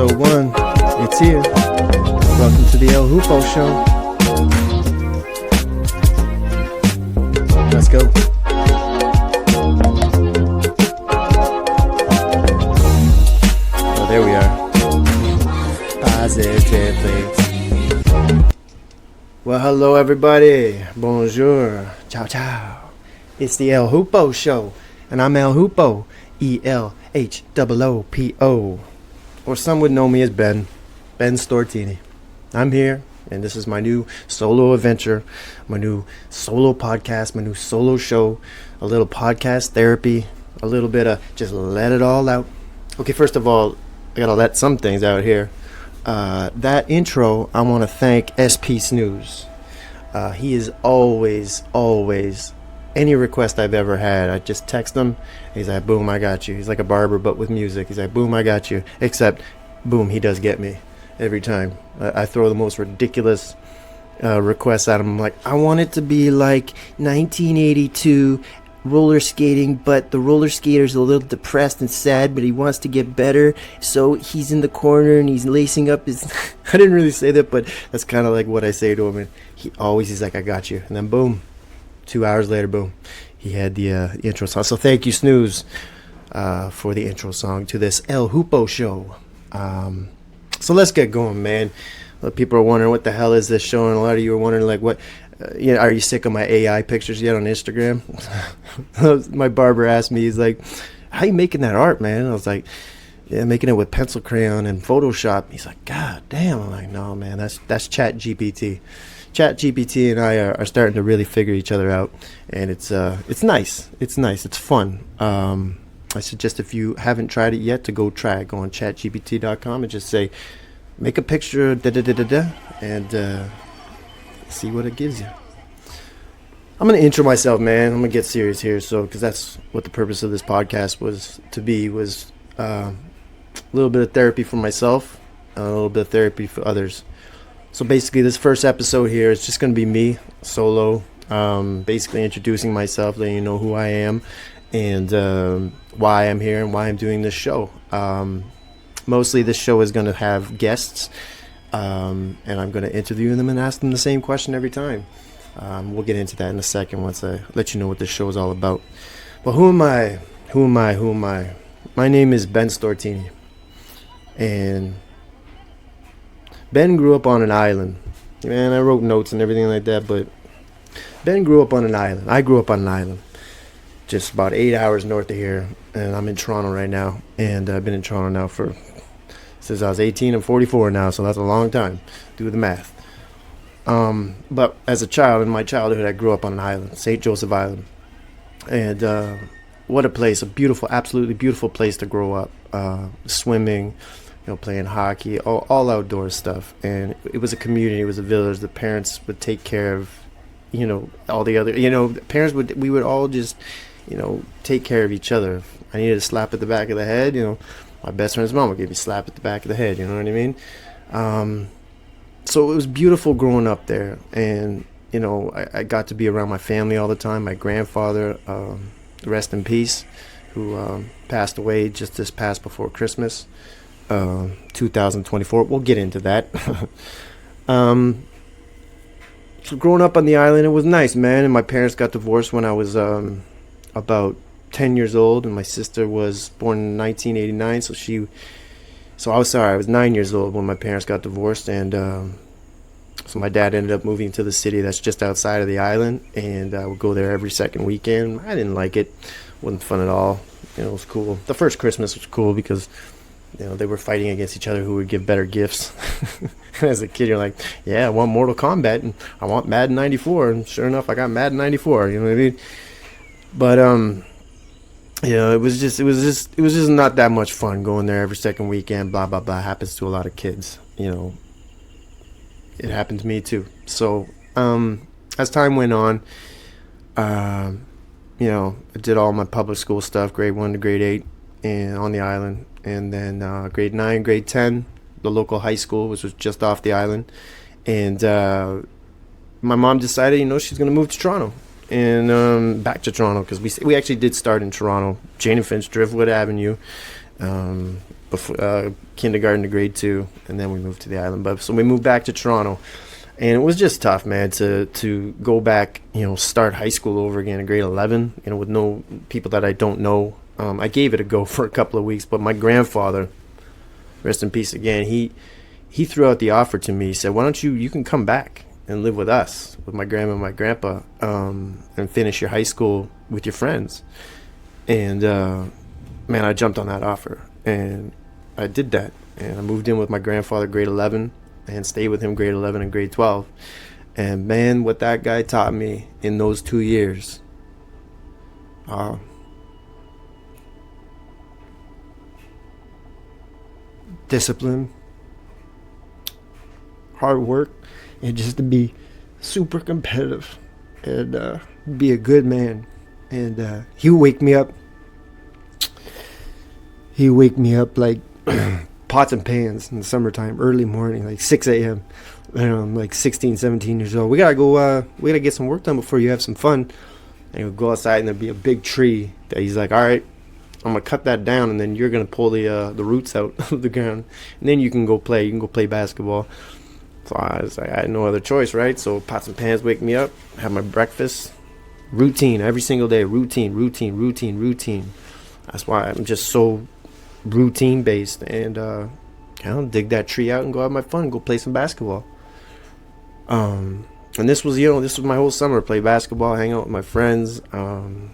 Episode 1, it's here. Welcome to the El Hoopo Show. Let's go. Oh, there we are. Positively. Well, hello everybody. Bonjour. Ciao, ciao. It's the El Hoopo Show, and I'm El Hoopo. E-L-H-O-O-P-O. Or some would know me as Ben Stortini. I'm here, and this is my new solo adventure, my new solo podcast, my new solo show, a little podcast therapy, a little bit of just let it all out. Okay, first of all, I gotta let some things out here. That intro, I want to thank SP Snooze. He is always, any request I've ever had, I just text him. He's like, boom, I got you. He's like a barber, but with music. He's like, boom, I got you. Except, boom, he does get me every time. I throw the most ridiculous requests at him. I'm like, I want it to be like 1982 roller skating, but the roller skater's a little depressed and sad, but he wants to get better. So he's in the corner and he's lacing up his... I didn't really say that, but that's kind of like what I say to him. And he's like, I got you. And then boom, 2 hours later, boom, he had the intro song. So thank you, Snooze, for the intro song to this El Hoopo Show. So let's get going, man. A lot of people are wondering, what the hell is this show? And a lot of you are wondering, like, what, are you sick of my AI pictures yet on Instagram? My barber asked me, he's like, how you making that art, man? I was like, yeah, making it with pencil crayon and Photoshop. He's like, God damn. I'm like, no, man, that's Chat GPT. Chat GPT and I are starting to really figure each other out, and it's nice. It's fun. I suggest, if you haven't tried it yet, to go try it. Go on chatgpt.com and just say, make a picture, and see what it gives you. I'm going to intro myself, man. I'm going to get serious here, because that's what the purpose of this podcast was a little bit of therapy for myself, a little bit of therapy for others. So basically, this first episode here is just going to be me, solo, basically introducing myself, letting you know who I am, and why I'm here and why I'm doing this show. Mostly this show is going to have guests, and I'm going to interview them and ask them the same question every time. We'll get into that in a second once I let you know what this show is all about. But who am I? My name is Ben Stortini, and Ben grew up on an island. Man, I wrote notes and everything like that, but Ben grew up on an island. I grew up on an island, just about 8 hours north of here, and I'm in Toronto right now, and I've been in Toronto now since I was 18. I'm 44 now, so that's a long time. Do the math. But as a child, in my childhood, I grew up on an island, St. Joseph Island, and what a place, a beautiful, absolutely beautiful place to grow up. Swimming, playing hockey, all outdoor stuff. And it was a community, it was a village. The parents would take care of, all the other, we would all just, take care of each other. If I needed a slap at the back of the head, my best friend's mom would give me a slap at the back of the head, you know what I mean? So it was beautiful growing up there. And, I got to be around my family all the time. My grandfather, rest in peace, who passed away just this past before Christmas. 2024. We'll get into that. So growing up on the island, it was nice, man. And my parents got divorced when I was about 10 years old, and my sister was born in 1989. So I was 9 years old when my parents got divorced, and so my dad ended up moving to the city that's just outside of the island, and I would go there every second weekend. I didn't like it. Wasn't fun at all. It was cool. The first Christmas was cool because they were fighting against each other who would give better gifts. As a kid, you're like, yeah, I want Mortal Kombat and I want Madden 94. And sure enough, I got Madden 94. You know what I mean? But, it was just not that much fun going there every second weekend, blah, blah, blah. Happens to a lot of kids, It happened to me too. So, as time went on, I did all my public school stuff, grade 1 to grade 8 and on the island. And then grade 9, grade 10, the local high school, which was just off the island. And my mom decided, she's going to move to Toronto. And back to Toronto, because we actually did start in Toronto, Jane and Finch, Driftwood Avenue. before kindergarten to grade 2, and then we moved to the island. But so we moved back to Toronto, and it was just tough, man, to go back, start high school over again in grade 11, with no people that I don't know. I gave it a go for a couple of weeks, but my grandfather, rest in peace again, he threw out the offer to me. He said, why don't you can come back and live with us, with my grandma and my grandpa, and finish your high school with your friends. And man, I jumped on that offer, and I did that. And I moved in with my grandfather grade 11 and stayed with him grade 11 and grade 12. And man, what that guy taught me in those 2 years, discipline, hard work, and just to be super competitive and be a good man. And he would wake me up. He would wake me up like pots and pans in the summertime, early morning, like 6 a.m. And I'm like 16, 17 years old. We gotta get some work done before you have some fun. And he would go outside, and there'd be a big tree that he's like, all right, I'm gonna cut that down, and then you're gonna pull the roots out of the ground, and then you can go play. You can go play basketball. So I was like, I had no other choice, right? So pots and pans wake me up, have my breakfast, routine every single day, routine. That's why I'm just so routine based, and dig that tree out and go have my fun, go play some basketball. And this was my whole summer, play basketball, hang out with my friends,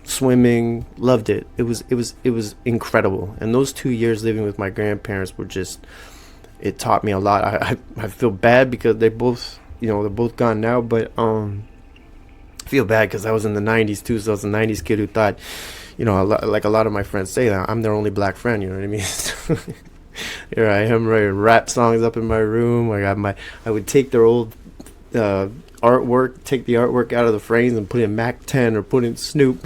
swimming, loved it. It was incredible. And those 2 years living with my grandparents were just, it taught me a lot. I feel bad because they're both gone now, but I feel bad because I was in the 90s too, so I was a 90s kid who thought, like a lot of my friends say, that I'm their only black friend, you know what I mean? Here I am writing rap songs up in my room. I would take their old artwork, take the artwork out of the frames and put in Mac 10 or put in Snoop,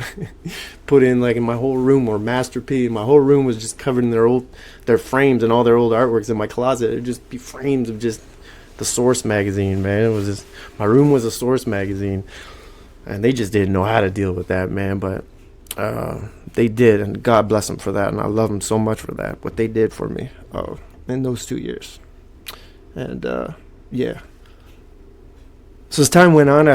put in like in my whole room, or Master P. My whole room was just covered in their frames and all their old artworks in my closet. It'd just be frames of just the Source magazine, man. It was just, my room was a Source magazine, and they just didn't know how to deal with that, man. But they did, and God bless them for that, and I love them so much for that, what they did for me in those 2 years. And yeah. So as time went on,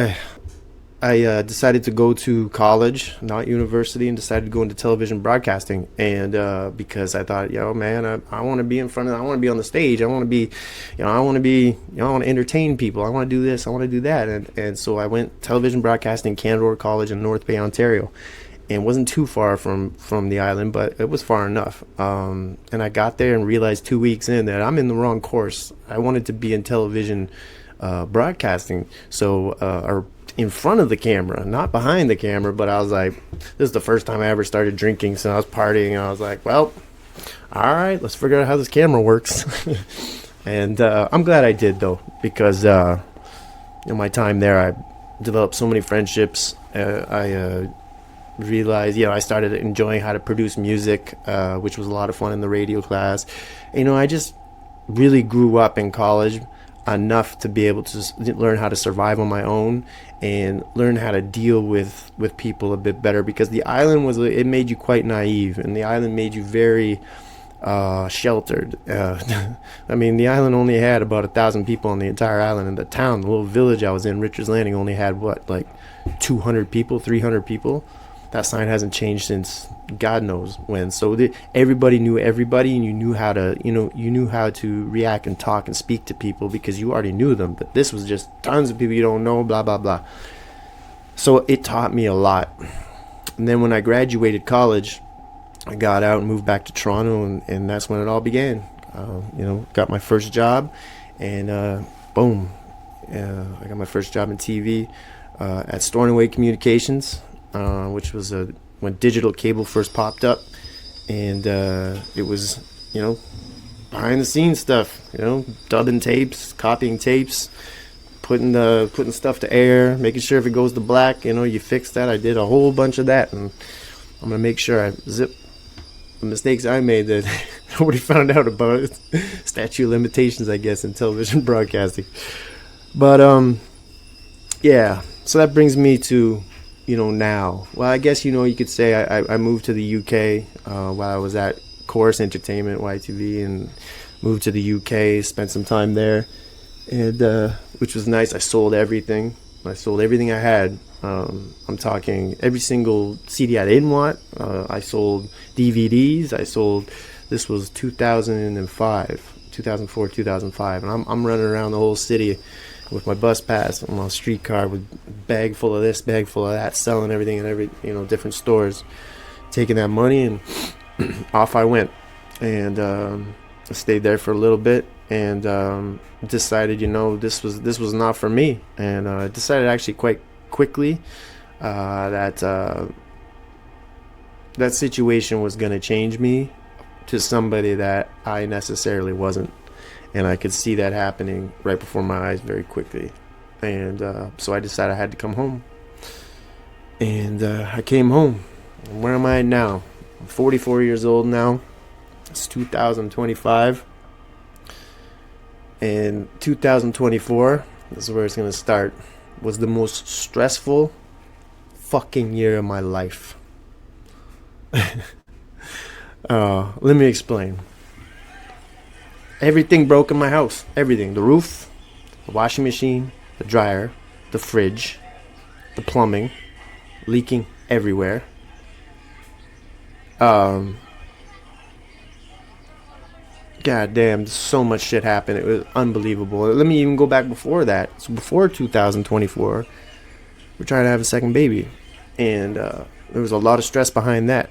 I decided to go to college, not university, and decided to go into television broadcasting. And because I thought, man, I want to be in front of, I want to be on the stage. I want to be, I want to entertain people. I want to do this. I want to do that. And so I went television broadcasting, Canadore College in North Bay, Ontario. And it wasn't too far from the island, but it was far enough. And I got there and realized 2 weeks in that I'm in the wrong course. I wanted to be in television broadcasting, or in front of the camera, not behind the camera. But I was like, this is the first time I ever started drinking, so I was partying, and I was like, well, all right, let's figure out how this camera works. And I'm glad I did, though, because in my time there, I developed so many friendships. I realized, I started enjoying how to produce music, which was a lot of fun in the radio class. I just really grew up in college enough to be able to learn how to survive on my own and learn how to deal with people a bit better, because the island it made you quite naive, and the island made you very sheltered. I mean, the island only had about 1,000 people on the entire island, and the little village I was in, Richards Landing, only had 200 people, 300 people. That sign hasn't changed since God knows when. So everybody knew everybody, and you knew how to react and talk and speak to people because you already knew them. But this was just tons of people you don't know, blah blah blah. So it taught me a lot. And then when I graduated college, I got out and moved back to Toronto, and that's when it all began. Got my first job, and boom, I got my first job in TV at Stornoway Communications. Which was when digital cable first popped up, and it was behind the scenes stuff, dubbing tapes, copying tapes, putting stuff to air, making sure if it goes to black, you fix that. I did a whole bunch of that, and I'm gonna make sure I zip the mistakes I made that nobody found out about it. Statute of limitations, I guess, in television broadcasting. But yeah, so that brings me to now. Well, I guess you could say I moved to the UK while I was at course, entertainment, YTV, and moved to the UK, spent some time there, and which was nice. I sold everything. I sold everything I had. I'm talking every single CD I didn't want. I sold DVDs. This was 2004, 2005, and I'm running around the whole city with my bus pass on my streetcar with a bag full of this, bag full of that, selling everything in every, different stores, taking that money, and off I went. And I stayed there for a little bit, and decided, this was not for me. And I decided actually quite quickly that situation was going to change me to somebody that I necessarily wasn't. And I could see that happening right before my eyes very quickly. And so I decided I had to come home. And I came home. Where am I now? I'm 44 years old now. It's 2025. And 2024, this is where it's going to start, was the most stressful fucking year of my life. Let me explain. Everything broke in my house. Everything. The roof, the washing machine, the dryer, the fridge, the plumbing, leaking everywhere. God damn, so much shit happened. It was unbelievable. Let me even go back before that. So before 2024, we're trying to have a second baby. And there was a lot of stress behind that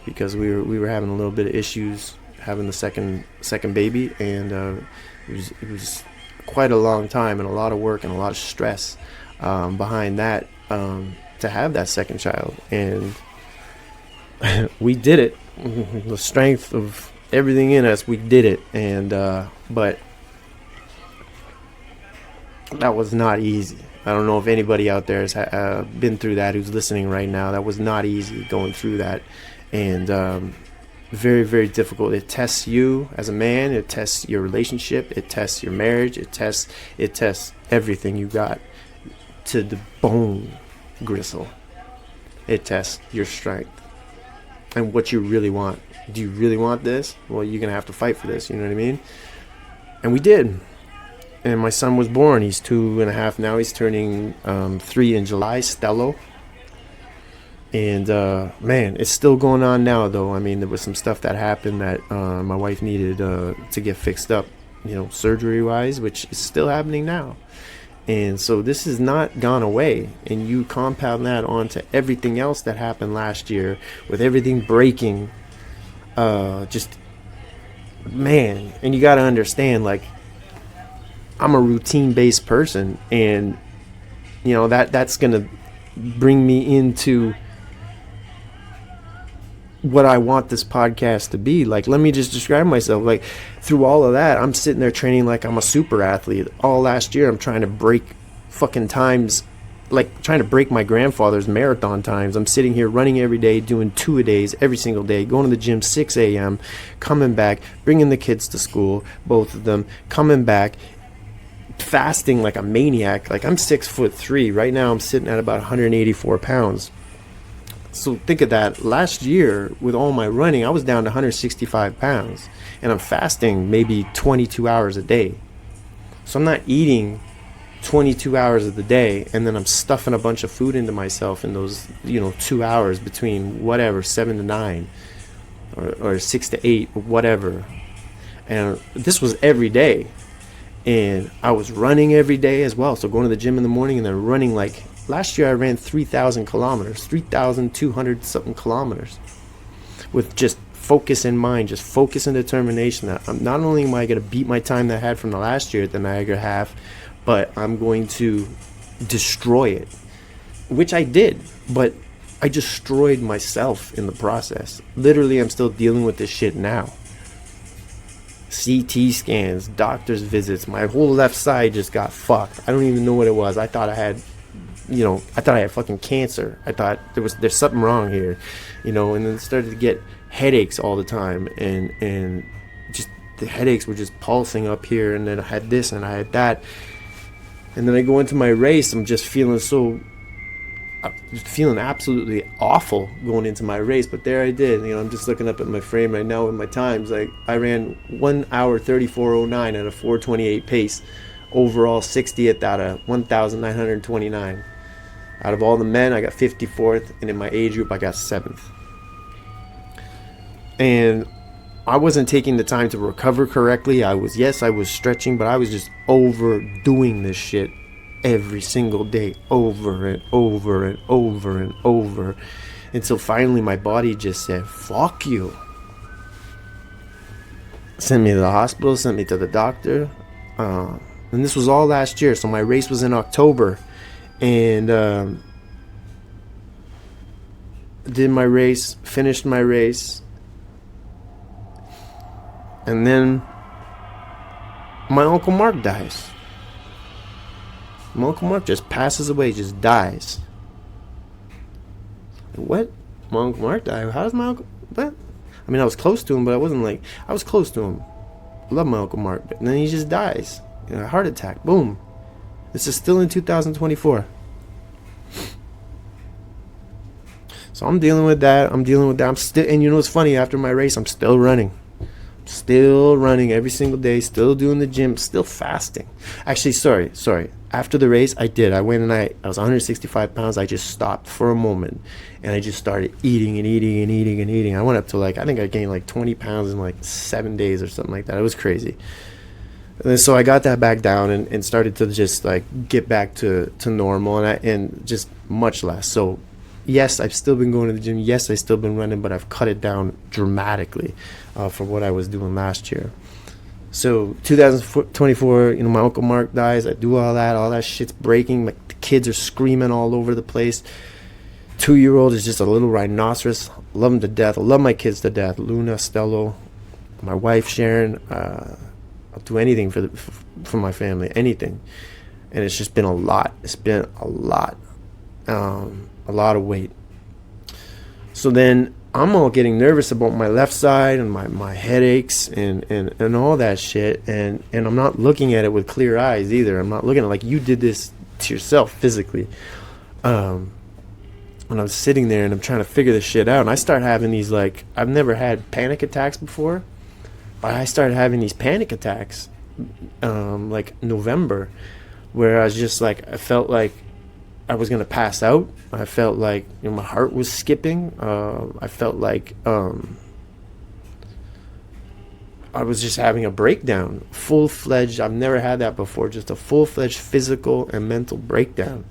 because we were having a little bit of issues having the second baby, and it was quite a long time and a lot of work and a lot of stress behind that to have that second child. And we did it. The strength of everything in us, we did it. And but that was not easy. I don't know if anybody out there has been through that who's listening right now. That was not easy going through that. And very, very difficult. It tests you as a man. It tests your relationship. It tests your marriage. It tests everything you got to the bone gristle. It tests your strength and what you really want. Do you really want this? Well, you're gonna have to fight for this. You know what I mean? And we did. And my son was born. He's 2.5 now. He's turning 3 in July. Stello. And man, it's still going on now, though. I mean, there was some stuff that happened that my wife needed to get fixed up, surgery wise, which is still happening now. And so this has not gone away. And you compound that onto everything else that happened last year with everything breaking. Just man, and you got to understand, like, I'm a routine based person, and that's gonna bring me into what I want this podcast to be. Like, let me just describe myself. Like, through all of that, I'm sitting there training like I'm a super athlete. All last year, I'm trying to break fucking times, like trying to break my grandfather's marathon times. I'm sitting here running every day, doing 2-a-days every single day, going to the gym 6 a.m., coming back, bringing the kids to school, both of them, coming back, fasting like a maniac. Like, I'm 6'3". Right now, I'm sitting at about 184 pounds. So think of that. Last year, with all my running, I was down to 165 pounds. And I'm fasting maybe 22 hours a day. So I'm not eating 22 hours of the day, and then I'm stuffing a bunch of food into myself in those 2 hours between whatever 7 to 9 or 6 to 8 or whatever. And this was every day. And I was running every day as well. So going to the gym in the morning and then running, like, last year I ran 3,000 kilometers, 3,200 something kilometers, with just focus in mind, just focus and determination that not only am I going to beat my time that I had from the last year at the Niagara Half, but I'm going to destroy it, which I did. But I destroyed myself in the process. Literally, I'm still dealing with this shit now. CT scans, doctor's visits, my whole left side just got fucked. I don't even know what it was. I thought I had fucking cancer. I thought there's something wrong here, and then started to get headaches all the time, and just the headaches were just pulsing up here, and then I had this and I had that, and then I go into my race, I'm just feeling so I was feeling absolutely awful going into my race, but there I did. I'm just looking up at my frame right now with my times. Like, I ran 1 hour 34:09 at a 4:28 pace, overall 60th out of 1,929. Out of all the men, I got 54th, and in my age group, I got 7th. And I wasn't taking the time to recover correctly. I was stretching, but I was just overdoing this shit every single day, over and over and over and over, until finally my body just said, fuck you. Sent me to the hospital, sent me to the doctor. And this was all last year, so my race was in October. And did my race, finished my race. And then my Uncle Mark dies. My Uncle Mark just passes away, just dies. What? My Uncle Mark died? How does my uncle... What? I mean, I was close to him, but I wasn't like... I was close to him. I love my Uncle Mark. But then he just dies. A heart attack. Boom. This is still in 2024. So I'm dealing with that. I'm still... And you know what's funny? After my race, I'm still running. Still running every single day, still doing the gym, still fasting. Actually, sorry. After the race, I went and I was 165 pounds. I just stopped for a moment and I just started eating and eating and eating and eating. I went up to I think I gained like 20 pounds in like 7 days or something like that. It was crazy. And then, so I got that back down and started to just like get back to normal and just much less. So yes, I've still been going to the gym. Yes, I've still been running, but I've cut it down dramatically from what I was doing last year. So 2024, my Uncle Mark dies. I do all that shit's breaking. The kids are screaming all over the place. 2-year-old is just a little rhinoceros. Love him to death. I love my kids to death. Luna, Stello, my wife Sharon. I'll do anything for my family, anything. And it's just been a lot. It's been a lot of weight. So then I'm all getting nervous about my left side and my headaches and all that shit, and I'm not looking at it with clear eyes either. I'm not looking at it like you did this to yourself physically. When I'm sitting there and I'm trying to figure this shit out, and I start having these I've never had panic attacks before, but I started having these panic attacks November, where I was just I felt like I was gonna pass out. I felt like my heart was skipping. I felt like I was just having a breakdown, full-fledged. I've never had that before. Just a full-fledged physical and mental breakdown,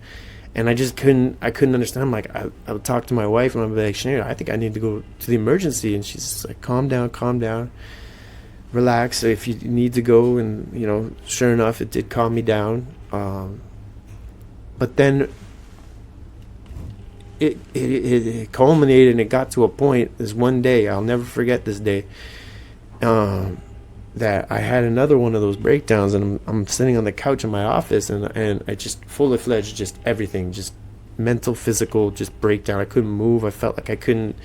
and I couldn't understand. I would talk to my wife and I'd be like, Sinead, I think I need to go to the emergency, and she's just like, calm down, relax. If you need to go, and sure enough, it did calm me down. But then it culminated, and it got to a point. This one day, I'll never forget this day, that I had another one of those breakdowns, and I'm sitting on the couch in my office, and I just fully fledged, just everything, just mental, physical, just breakdown. I couldn't move. I felt like I couldn't,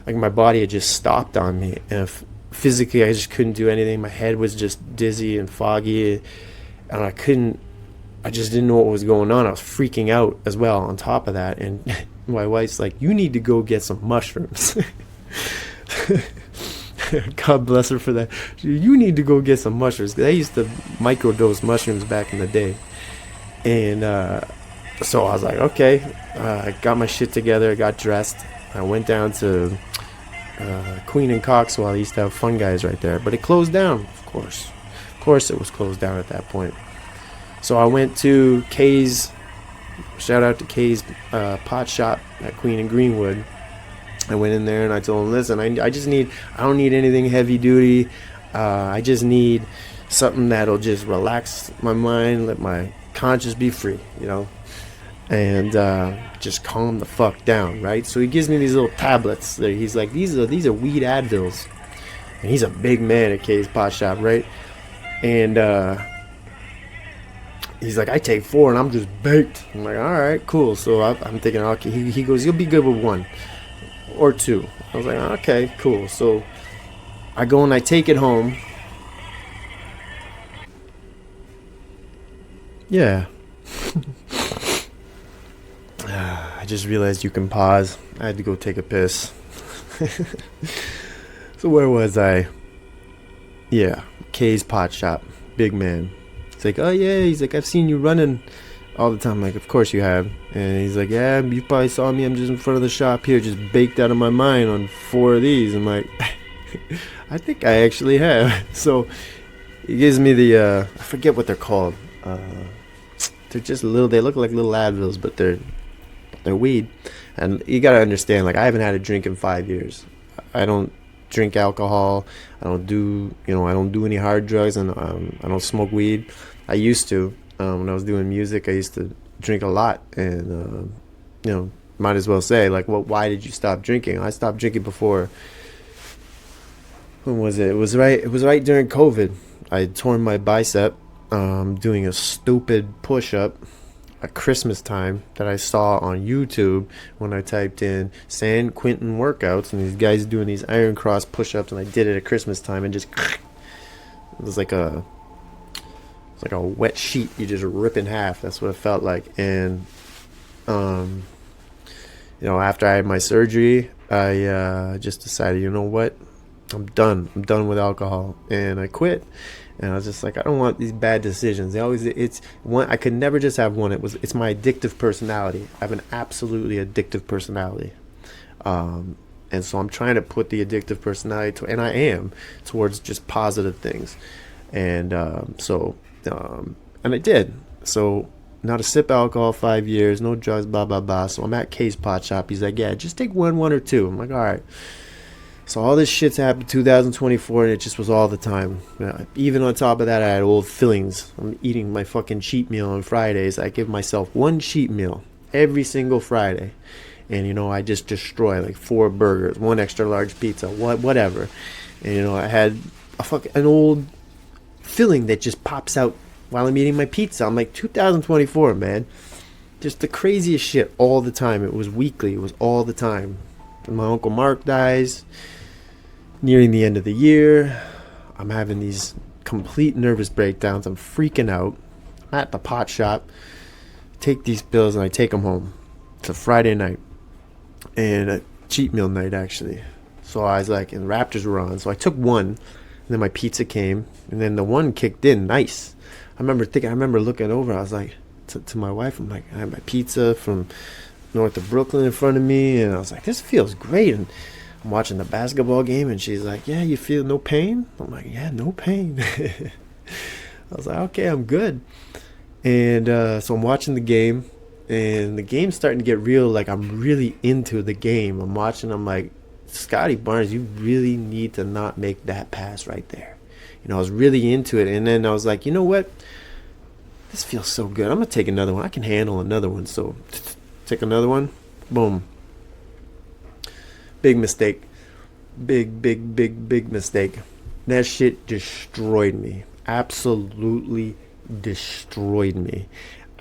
my body had just stopped on me, and physically I just couldn't do anything. My head was just dizzy and foggy, and I just didn't know what was going on. I was freaking out as well on top of that. And my wife's like, you need to go get some mushrooms. God bless her for that. You need to go get some mushrooms. I used to microdose mushrooms back in the day. And so I was like, okay. I got my shit together. I got dressed. I went down to Queen and Coxwell. I used to have Fun Guys right there. But it closed down, of course. Of course it was closed down at that point. So I went to Kay's, shout out to Kay's pot shop at Queen and Greenwood. I went in there and I told him, listen, I don't need anything heavy duty. I just need something that'll just relax my mind, let my conscience be free, and just calm the fuck down, right? So he gives me these little tablets. He's like, these are weed Advils. And he's a big man at Kay's pot shop, right? And he's like, I take 4 and I'm just baked. I'm like, all right, cool. So I'm thinking, okay. He goes, you'll be good with 1 or 2. I was like, okay, cool. So I go and I take it home. Yeah. I just realized you can pause. I had to go take a piss. So where was I? Yeah, Kay's pot shop. Big man. He's like, oh yeah. He's like, I've seen you running all the time. I'm like, of course you have. And he's like, yeah, you probably saw me. I'm just in front of the shop here, just baked out of my mind on 4 of these. I'm like, I think I actually have. So he gives me the, I forget what they're called. They're just little, they look like little Advils, but they're weed. And you gotta understand, like, I haven't had a drink in 5 years. I don't drink alcohol. I don't do any hard drugs, and I don't smoke weed. I used to. When I was doing music, I used to drink a lot, and might as well say, like, well, why did you stop drinking? I stopped drinking before. When was it? It was right during COVID. I had torn my bicep doing a stupid push-up at Christmas time that I saw on YouTube when I typed in San Quentin workouts, and these guys doing these iron cross push-ups, and I did it at Christmas time, and just it was like a wet sheet you just rip in half. That's what it felt like. And after I had my surgery, I just decided, you know what, I'm done with alcohol, and I quit. And I was just like, I don't want these bad decisions. It's one. I could never just have one. It's my addictive personality. I have an absolutely addictive personality, and so I'm trying to put the addictive personality and I am towards just positive things, and and I did. So not a sip of alcohol, 5 years, no drugs, blah blah blah. So I'm at Kay's pot shop. He's like, yeah, just take one or two. I'm like, all right. So all this shit's happened 2024, and it just was all the time. Even on top of that, I had old fillings. I'm eating my fucking cheat meal on Fridays. I give myself one cheat meal every single Friday. And, I just destroy like 4 burgers, 1 extra large pizza, whatever. And, I had an old filling that just pops out while I'm eating my pizza. I'm like, 2024, man. Just the craziest shit all the time. It was weekly. It was all the time. And my Uncle Mark dies. Nearing the end of the year, I'm having these complete nervous breakdowns. I'm freaking out. I'm at the pot shop, take these pills, and I take them home. It's a Friday night, and a cheat meal night, actually. So I was like, and the Raptors were on. So I took one, and then my pizza came, and then the one kicked in nice. I remember looking over. I was like, to my wife, I'm like, I had my pizza from north of Brooklyn in front of me, and I was like, this feels great. And I'm watching the basketball game, and she's like, yeah, you feel no pain? I'm like, yeah, no pain. I was like, okay, I'm good. And so I'm watching the game, and the game's starting to get real. Like, I'm really into the game. I'm watching. I'm like, Scotty Barnes, you really need to not make that pass right there. I was really into it. And then I was like, you know what? This feels so good. I'm going to take another one. I can handle another one. So take another one. Boom. Big mistake. Big mistake. That shit destroyed me. Absolutely destroyed me.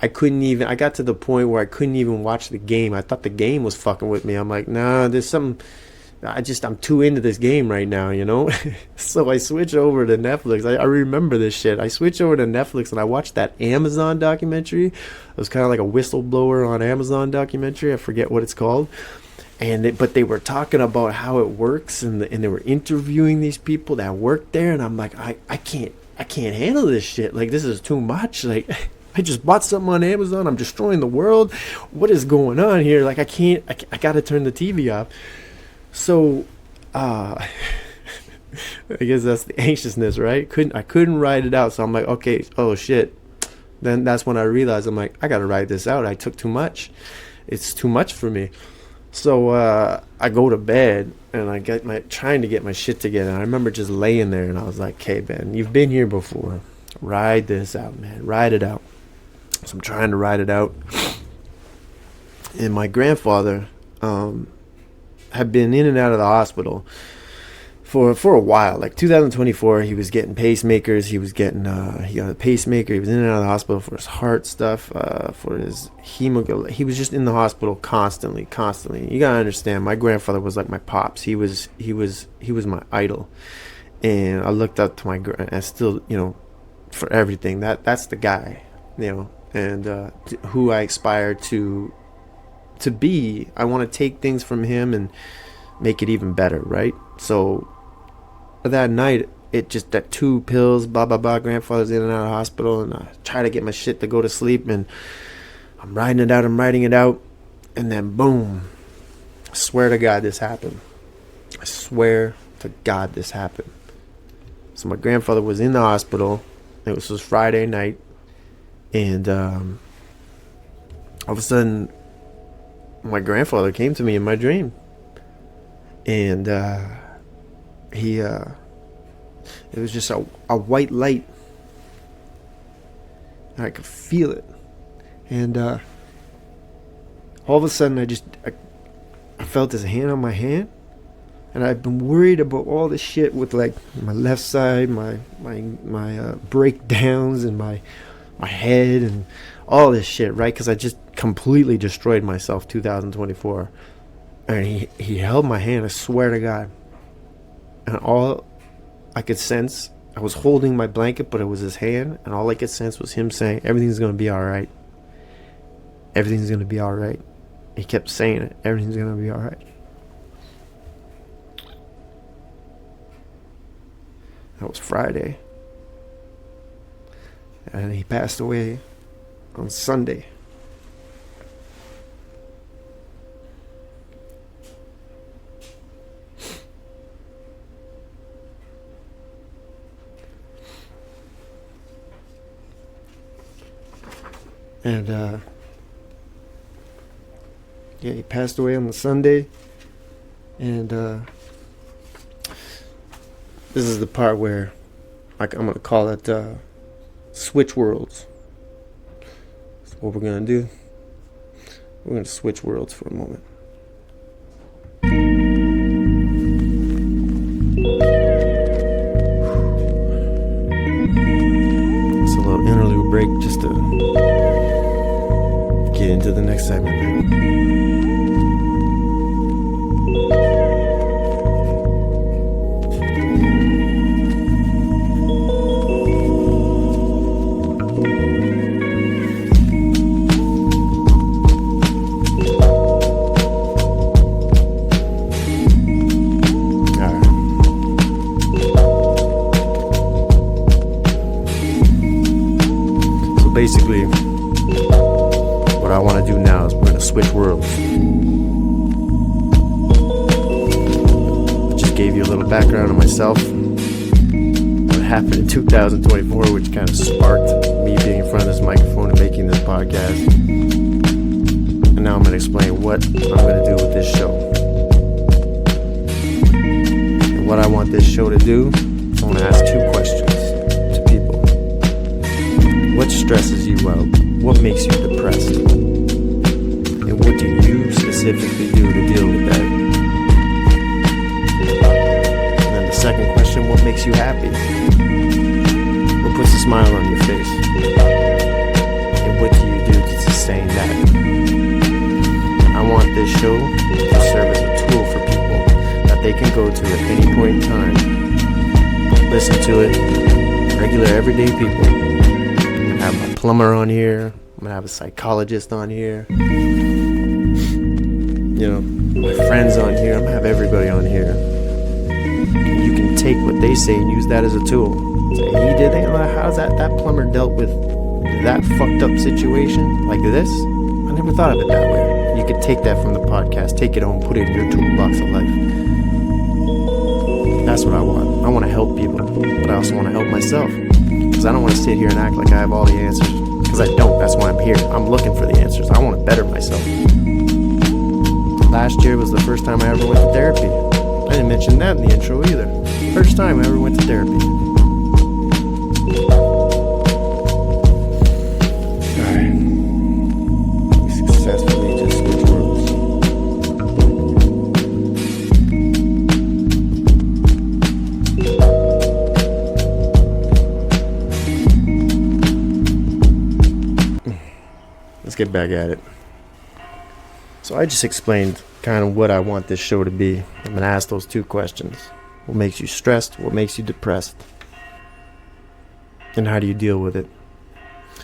I got to the point where I couldn't even watch the game. I thought the game was fucking with me. I'm like, nah, there's something. I'm too into this game right now, So I switch over to Netflix. I remember this shit. I switched over to Netflix and I watched that Amazon documentary. It was kind of like a whistleblower on Amazon documentary. I forget what it's called. But they were talking about how it works, and they were interviewing these people that work there, and I'm like, I can't handle this shit. Like, this is too much. Like, I just bought something on Amazon. I'm destroying the world. What is going on here? Like, I gotta turn the TV off. So, I guess that's the anxiousness, right? I couldn't ride it out. So I'm like, okay, oh shit. Then that's when I realized, I'm like, I gotta ride this out. I took too much. It's too much for me. So I go to bed, and I trying to get my shit together. And I remember just laying there, and I was like, "Okay, Ben, you've been here before. Ride this out, man. Ride it out." So I'm trying to ride it out. And my grandfather had been in and out of the hospital for a while. Like 2024, he was getting pacemakers. He got a pacemaker. He was in and out of the hospital for his heart stuff, for his hemoglobin. He was just in the hospital constantly. You gotta understand, my grandfather was like my pops. He was my idol, and I looked up to I still, for everything. That's the guy, and who I aspire to to be. I want to take things from him and make it even better, right? So that night, it just, that 2 pills, blah, blah, blah, grandfather's in and out of the hospital, and I try to get my shit to go to sleep, and I'm writing it out, and then boom, I swear to God this happened. I swear to God this happened. So my grandfather was in the hospital. It was Friday night, and all of a sudden, my grandfather came to me in my dream, and it was just a white light, and I could feel it, and all of a sudden I felt his hand on my hand. And I've been worried about all this shit with like my left side, my breakdowns, and my head, and all this shit, right? Because I just completely destroyed myself 2024. And he held my hand, I swear to God. And all I could sense, I was holding my blanket, but it was his hand. And all I could sense was him saying, everything's going to be all right. Everything's going to be all right. He kept saying it, everything's going to be all right. That was Friday. And he passed away on Sunday. And yeah, he passed away on the Sunday. And this is the part where I'm going to call it switch worlds. So what we're going to do, we're going to switch worlds for a moment. It's a little interlude break just to get into the next segment, man. Basically, what I want to do now is we're going to switch worlds. I just gave you a little background on myself, what happened in 2024, which kind of sparked me being in front of this microphone and making this podcast. And now I'm going to explain what I'm going to do with this show. And what I want this show to do, I want to ask 2 questions. What stresses you out? What makes you depressed? And what do you specifically do to deal with that? And then the second question, what makes you happy? What puts a smile on your face? And what do you do to sustain that? I want this show to serve as a tool for people that they can go to at any point in time. Listen to it. Regular, everyday people. I have my plumber on here. I'm gonna have a psychologist on here. You know, my friends on here. I'm gonna have everybody on here. You can take what they say and use that as a tool. Say, he did it. How's that plumber dealt with that fucked up situation like this? I never thought of it that way. You could take that from the podcast, take it home, put it in your toolbox of life. That's what I want. I want to help people, but I also want to help myself. Because I don't want to sit here and act like I have all the answers. Because I don't. That's why I'm here. I'm looking for the answers. I want to better myself. Last year was the first time I ever went to therapy. I didn't mention that in the intro either. First time I ever went to therapy. Alright. We successfully just switched worlds. Let's get back at it. So I just explained kind of what I want this show to be. I'm going to ask those 2 questions. What makes you stressed? What makes you depressed? And how do you deal with it?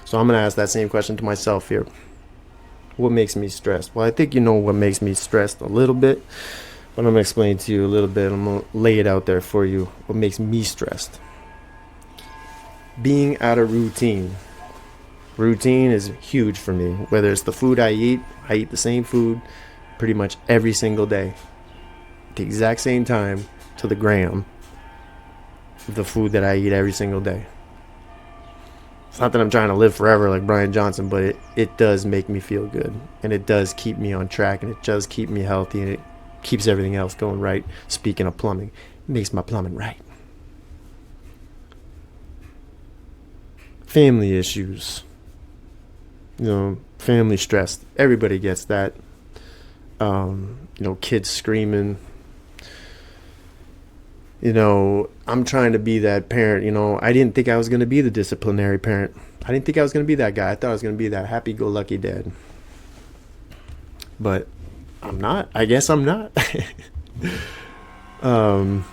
So I'm going to ask that same question to myself here. What makes me stressed? Well, I think you know what makes me stressed a little bit, but I'm going to explain to you a little bit. I'm going to lay it out there for you. What makes me stressed? Being out of routine. Routine is huge for me. Whether it's the food I eat the same food pretty much every single day. The exact same time to the gram. The food that I eat every single day. It's not that I'm trying to live forever like Brian Johnson, but it does make me feel good. And it does keep me on track, and it does keep me healthy, and it keeps everything else going right. Speaking of plumbing, it makes my plumbing right. Family issues. Family stress. Everybody gets that. Kids screaming. I'm trying to be that parent. I didn't think I was going to be the disciplinary parent. I didn't think I was going to be that guy. I thought I was going to be that happy-go-lucky dad. But I'm not. I guess I'm not. I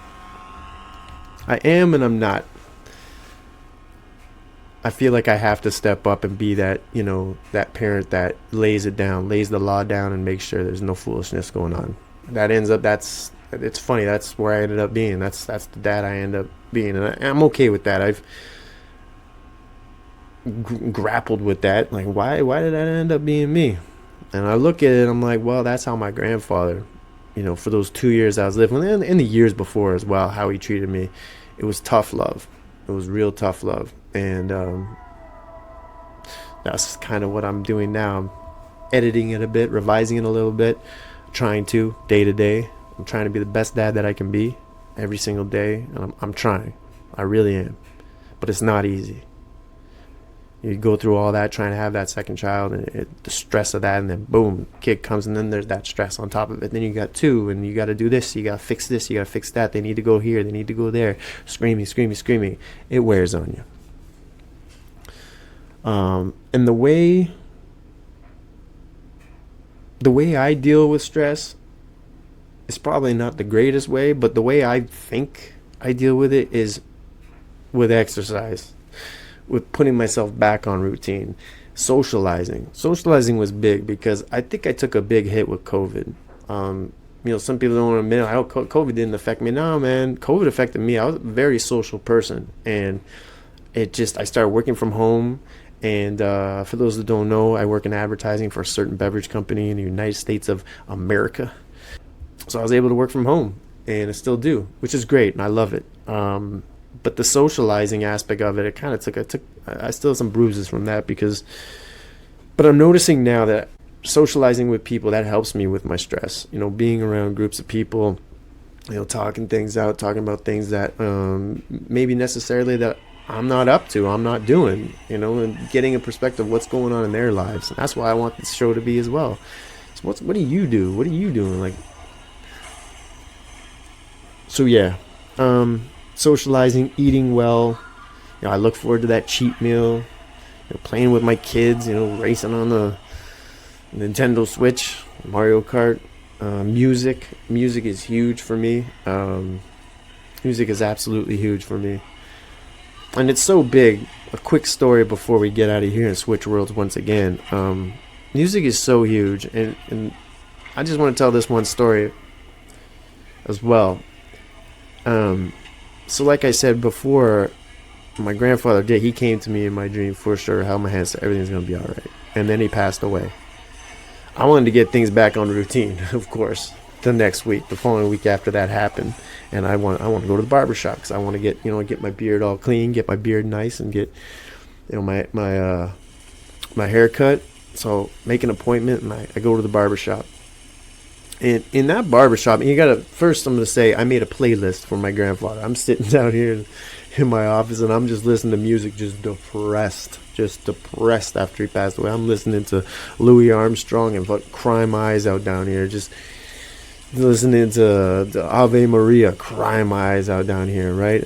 am and I'm not. I feel like I have to step up and be that, that parent that lays it down, lays the law down, and makes sure there's no foolishness going on. It's funny. That's where I ended up being. That's the dad I end up being, and I'm okay with that. I've grappled with that. Like, why did that end up being me? And I look at it, I'm like, well, that's how my grandfather, for those 2 years I was living, and in the years before as well, how he treated me. It was tough love. It was real tough love. And that's kind of what I'm doing now. I'm editing it a bit, revising it a little bit, trying to, day to day. I'm trying to be the best dad that I can be every single day. And I'm trying. I really am. But it's not easy. You go through all that, trying to have that second child, and the stress of that, and then boom, kid comes, and then there's that stress on top of it. Then you got two, and you got to do this, you got to fix this, you got to fix that. They need to go here, they need to go there. Screaming. It wears on you. And the way I deal with stress is probably not the greatest way, but the way I think I deal with it is with exercise, with putting myself back on routine, socializing. Socializing was big because I think I took a big hit with COVID. Some people don't want to admit how COVID didn't affect me. No, man, COVID affected me. I was a very social person, and I started working from home. And for those that don't know, I work in advertising for a certain beverage company in the United States of America. So I was able to work from home, and I still do, which is great, and I love it. But the socializing aspect of it, I still have some bruises from that but I'm noticing now that socializing with people, that helps me with my stress. Being around groups of people, talking things out, talking about things that maybe necessarily that I'm not up to, I'm not doing, and getting a perspective of what's going on in their lives. And that's why I want this show to be as well. So what do you do? What are you doing? Socializing, eating well. I look forward to that cheat meal. Playing with my kids. Racing on the Nintendo Switch, Mario Kart. Music is huge for me. Music is absolutely huge for me. And it's so big. A quick story before we get out of here and switch worlds once again. Music is so huge, and I just want to tell this one story as well. So like I said before, my grandfather he came to me in my dream for sure, held my hand, said everything's going to be all right. And then he passed away. I wanted to get things back on routine, of course, the next week, the following week after that happened. And I want to go to the barbershop because I want to get my beard all clean, get my beard nice, and get my hair cut. So make an appointment, and I go to the barbershop. And in that barbershop, I'm going to say I made a playlist for my grandfather. I'm sitting down here in my office, and I'm just listening to music, just depressed after he passed away. I'm listening to Louis Armstrong and Crime Eyes out down here, just listening to the Ave Maria, crying my eyes out down here, right?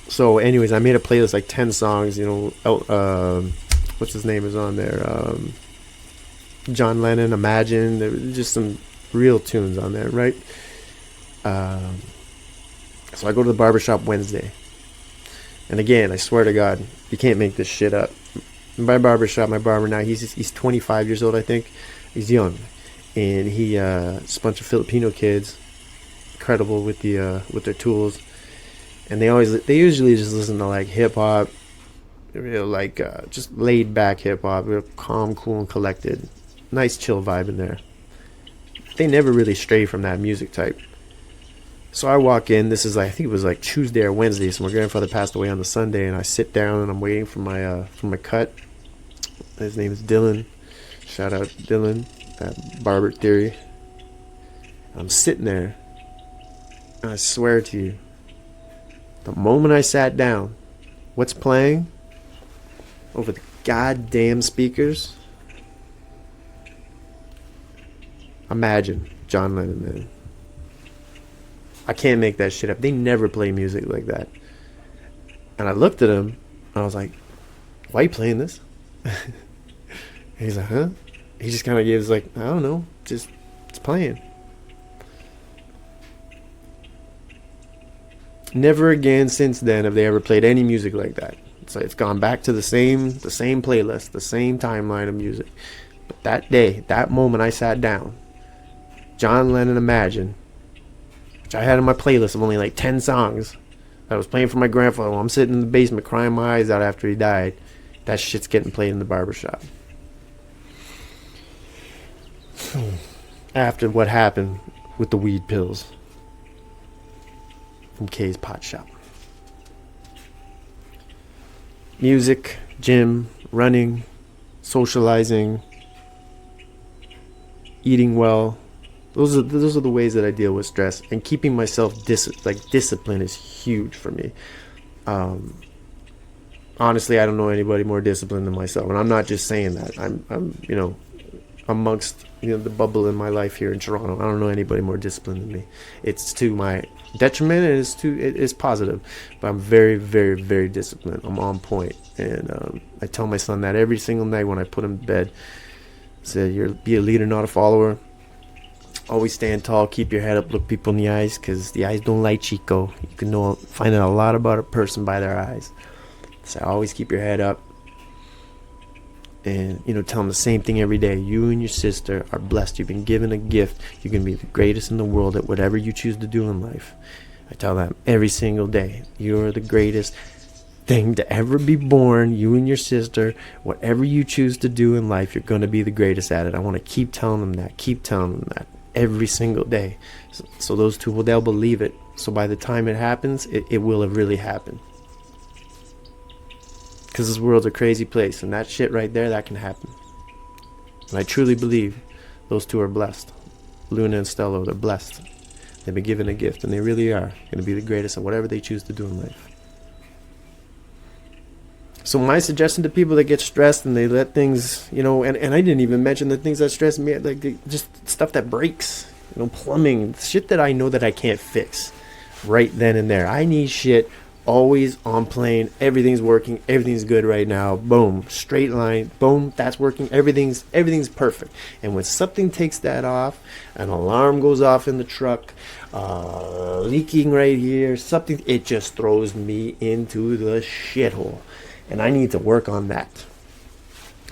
So anyways, I made a playlist, like 10 songs, what's his name is on there, John Lennon, Imagine. There was just some real tunes on there, right? So I go to the barbershop Wednesday, and again, I swear to God, you can't make this shit up. My barbershop, my barber now, he's 25 years old, I think. He's young, and it's a bunch of Filipino kids, incredible with their tools, and they usually just listen to like hip hop, like just laid back hip hop, real calm, cool, and collected, nice chill vibe in there. They never really stray from that music type. So I walk in. This is I think it was like Tuesday or Wednesday. So my grandfather passed away on the Sunday, and I sit down and I'm waiting for my cut. His name is Dylan. Shout out Dylan at Barber Theory. I'm sitting there, and I swear to you, the moment I sat down, what's playing over the goddamn speakers? Imagine John Lennon, man. I can't make that shit up. They never play music like that. And I looked at him, and I was like, why are you playing this? And he's like, huh? He just kind of gives like, I don't know, just it's playing. Never again since then have they ever played any music like that. So it's gone back to the same playlist, the same timeline of music. But that day, that moment I sat down, John Lennon Imagine, which I had in my playlist of only like 10 songs that I was playing for my grandfather while I'm sitting in the basement crying my eyes out after he died. That shit's getting played in the barbershop. After what happened with the weed pills from Kay's pot shop. Music, gym, running, socializing, eating well. Those are the ways that I deal with stress, and keeping myself discipline is huge for me. Honestly, I don't know anybody more disciplined than myself, and I'm not just saying that. I'm amongst the bubble in my life here in Toronto. I don't know anybody more disciplined than me. It's to my detriment, and it's positive, but I'm very, very, very disciplined. I'm on point, and I tell my son that every single night when I put him to bed. I said, be a leader, not a follower. Always stand tall, keep your head up, look people in the eyes, because the eyes don't lie, Chico. You can find out a lot about a person by their eyes. So always keep your head up, and tell them the same thing every day. You and your sister are blessed. You've been given a gift. You can be the greatest in the world at whatever you choose to do in life. I tell them every single day, you're the greatest thing to ever be born. You and your sister, whatever you choose to do in life, you're going to be the greatest at it. I want to keep telling them that every single day, so those two they'll believe it. So by the time it happens, it will have really happened, because this world's a crazy place, and that shit right there, that can happen. And I truly believe those two are blessed. Luna and Stello, they're blessed. They've been given a gift, and they really are going to be the greatest at whatever they choose to do in life. So my suggestion to people that get stressed and they let things, and I didn't even mention the things that stress me, like just stuff that breaks, plumbing, shit that I know that I can't fix right then and there. I need shit always on plane. Everything's working. Everything's good right now. Boom. Straight line. Boom. That's working. Everything's perfect. And when something takes that off, an alarm goes off in the truck, leaking right here, something, it just throws me into the shithole. And I need to work on that.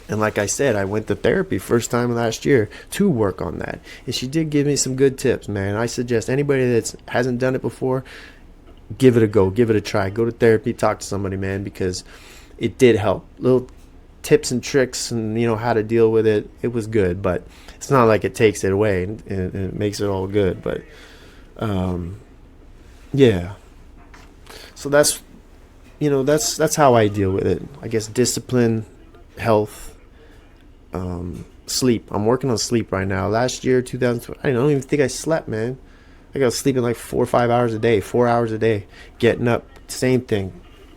And like I said, I went to therapy first time last year to work on that. And she did give me some good tips, man. I suggest anybody that hasn't done it before, give it a go. Give it a try. Go to therapy. Talk to somebody, man, because it did help. Little tips and tricks and, how to deal with it. It was good, but it's not like it takes it away and it makes it all good. But, yeah. So that's how I deal with it. I guess discipline, health, sleep. I'm working on sleep right now. Last year, 2020, I don't even think I slept, man. I was sleeping like 4 or 5 hours a day, 4 hours a day. Getting up, same thing.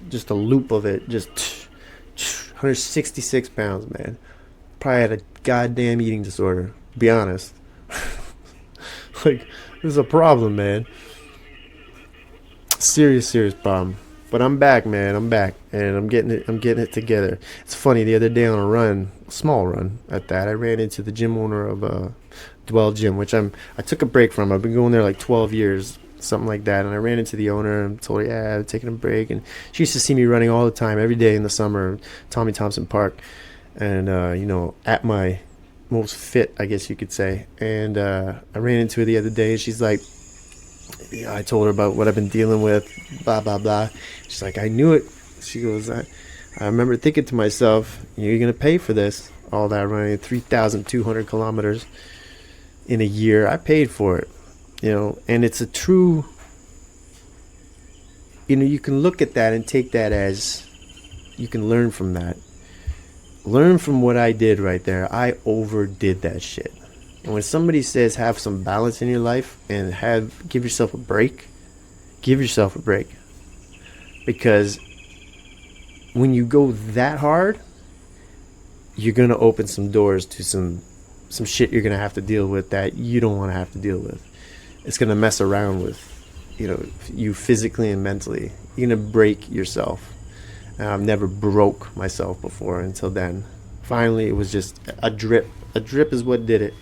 Just a loop of it. Just 166 pounds, man. Probably had a goddamn eating disorder, to be honest. Like, there's a problem, man. Serious problem. But I'm back, man. I'm back, and I'm getting it together. It's funny. The other day on a run, small run at that, I ran into the gym owner of Dwell Gym, which I took a break from. I've been going there like 12 years. something like that. And I ran into the owner and told her, yeah, I'm taking a break. And she used to see me running all the time, every day in the summer, Tommy Thompson Park. And, at my most fit, I guess you could say. And I ran into her the other day, and she's like, I told her about what I've been dealing with, blah, blah, blah. She's like, I knew it. She goes, I remember thinking to myself, you're going to pay for this, all that running, 3,200 kilometers in a year. I paid for it, and it's a true, you can look at that and take that as, you can learn from that. Learn from what I did right there. I overdid that shit. And when somebody says have some balance in your life and give yourself a break, give yourself a break. Because when you go that hard, you're going to open some doors to some shit you're going to have to deal with that you don't want to have to deal with. It's going to mess around with, you physically and mentally. You're going to break yourself. And I've never broke myself before until then. Finally, it was just a drip. A drip is what did it.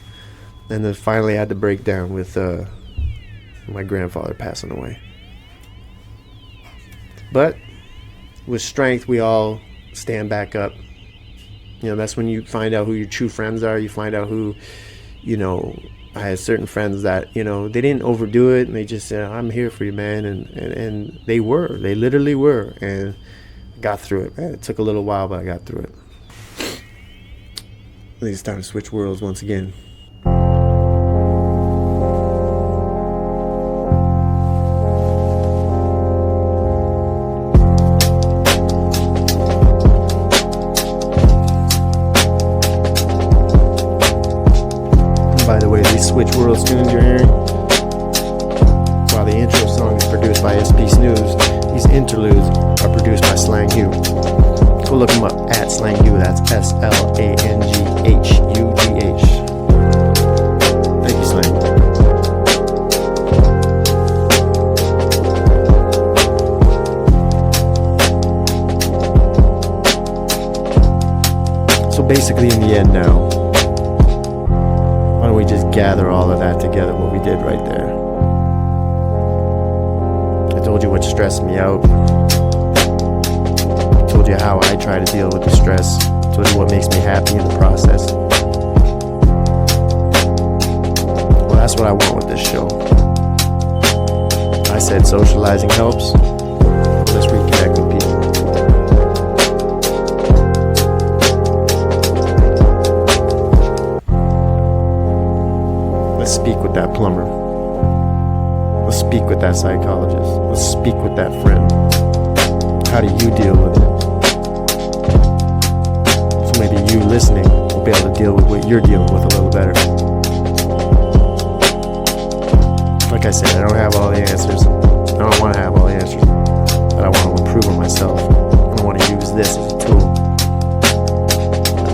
And then finally I had to break down with my grandfather passing away. But with strength, we all stand back up. That's when you find out who your true friends are. You find out who, I had certain friends that, they didn't overdo it. And they just said, I'm here for you, man. And they literally were. And got through it, man. It took a little while, but I got through it. I think it's time to switch worlds once again. By the way, these Switch Worlds tunes you're hearing, while the intro song is produced by SP Snooze, these interludes are produced by Slang Hugh. Go look him up at Slang Hugh. That's SLANGHUGH. Thank you, Slang. So basically, in the end now, why don't we just gather all of that together, what we did right there. I told you what stressed me out. I told you how I try to deal with the stress. I told you what makes me happy in the process. Well, that's what I want with this show. I said socializing helps. Let's reconnect with people. Let's speak with that plumber. Let's speak with that psychologist. Let's speak with that friend. How do you deal with it? So maybe you listening will be able to deal with what you're dealing with a little better. Like I said, I don't have all the answers. I don't want to have all the answers. But I want to improve on myself. I want to use this as a tool.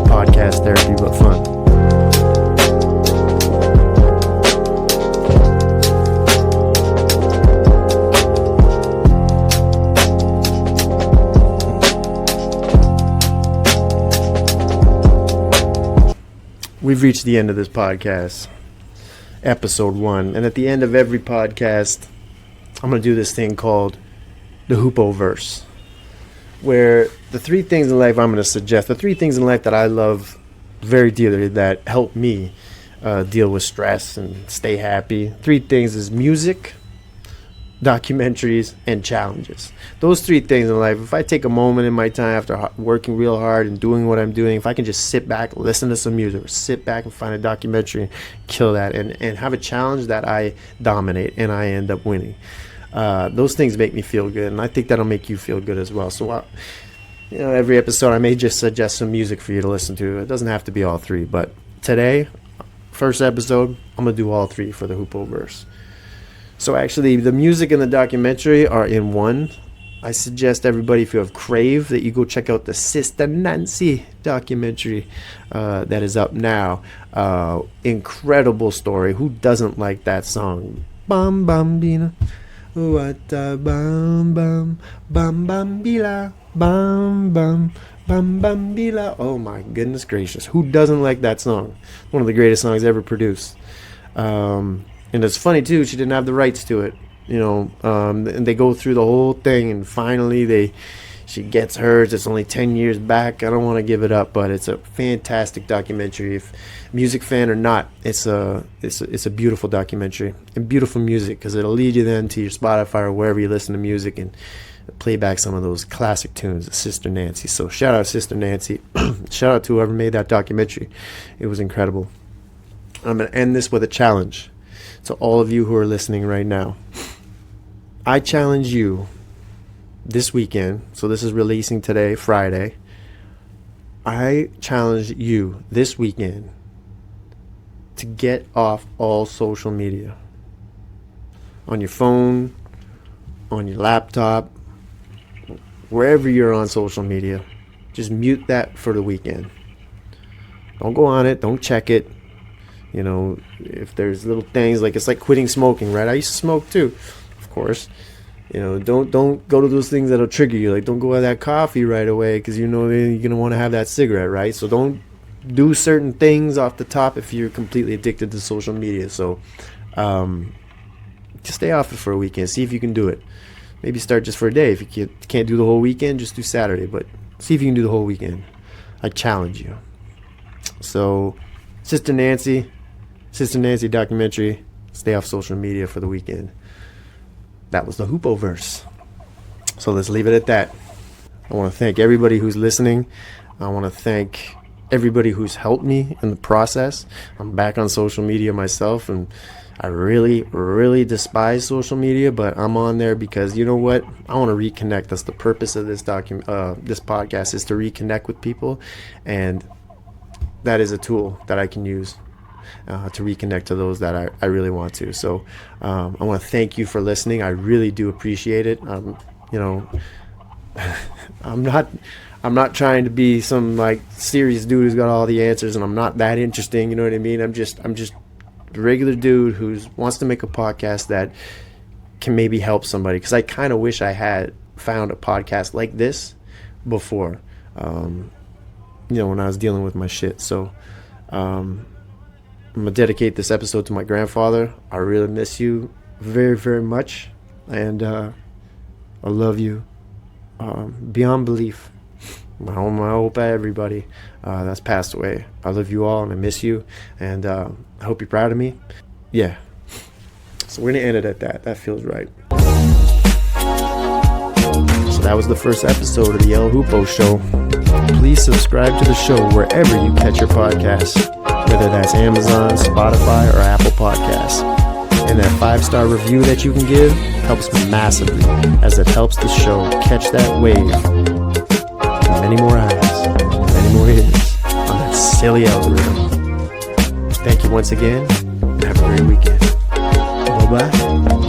Podcast therapy, but fun. We've reached the end of this podcast, episode 1. And at the end of every podcast, I'm going to do this thing called the Hoopo verse, where the 3 things in life I'm going to suggest, the 3 things in life that I love very dearly that help me deal with stress and stay happy. 3 things is music, documentaries, and challenges. Those 3 things in life, if I take a moment in my time after working real hard and doing what I'm doing, if I can just sit back, listen to some music, or sit back and find a documentary, kill that, and have a challenge that I dominate and I end up winning. Those things make me feel good, and I think that'll make you feel good as well. So, every episode I may just suggest some music for you to listen to. It doesn't have to be all 3, but today, first episode, I'm going to do all 3 for the Hoopo verse. So actually, the music and the documentary are in one. I suggest everybody, if you have Crave, that you go check out the Sister Nancy documentary that is up now. Incredible story. Who doesn't like that song? Bam bambina, what a bam bam bam bambila, bam bam bam bambila. Oh my goodness gracious! Who doesn't like that song? One of the greatest songs ever produced. And it's funny too, she didn't have the rights to it. and they go through the whole thing, and finally she gets hers. It's only 10 years back. I don't want to give it up, but it's a fantastic documentary. If music fan or not, it's a beautiful documentary and beautiful music, because it'll lead you then to your Spotify or wherever you listen to music and play back some of those classic tunes, Sister Nancy. So shout out Sister Nancy. Shout out to whoever made that documentary. It was incredible. I'm going to end this with a challenge to all of you who are listening right now. I challenge you this weekend, so this is releasing today, Friday. I challenge you this weekend to get off all social media. On your phone, on your laptop, wherever you're on social media, just mute that for the weekend. Don't go on it, don't check it. If there's little things, like it's like quitting smoking, right? I used to smoke too, of course. Don't go to those things that'll trigger you. Like, don't go have that coffee right away, because you're gonna want to have that cigarette, right? So don't do certain things off the top if you're completely addicted to social media. So just stay off it for a weekend. See if you can do it. Maybe start just for a day. If you can't do the whole weekend, just do Saturday. But see if you can do the whole weekend. I challenge you. So, Sister Nancy documentary. Stay off social media for the weekend. That was the Hoopo verse. So let's leave it at that. I want to thank everybody who's listening. I want to thank everybody who's helped me in the process. I'm back on social media myself, and I really, really despise social media, but I'm on there because, you know what? I want to reconnect. That's the purpose of this podcast, is to reconnect with people, and that is a tool that I can use to reconnect to those that I really want to. So I want to thank you for listening. I really do appreciate it. I'm not trying to be some like serious dude who's got all the answers, and I'm not that interesting. You know what I mean? I'm just a regular dude who wants to make a podcast that can maybe help somebody, because I kind of wish I had found a podcast like this before, when I was dealing with my shit. So I'm going to dedicate this episode to my grandfather. I really miss you very, very much. And I love you beyond belief. I hope everybody that's passed away. I love you all, and I miss you. And I hope you're proud of me. Yeah. So we're going to end it at that. That feels right. So that was the first episode of the El Hoopo Show. Please subscribe to the show wherever you catch your podcasts, whether that's Amazon, Spotify, or Apple Podcasts. And that 5-star review that you can give helps me massively, as it helps the show catch that wave to many more eyes, many more ears on that silly algorithm. Thank you once again, and have a great weekend. Bye-bye.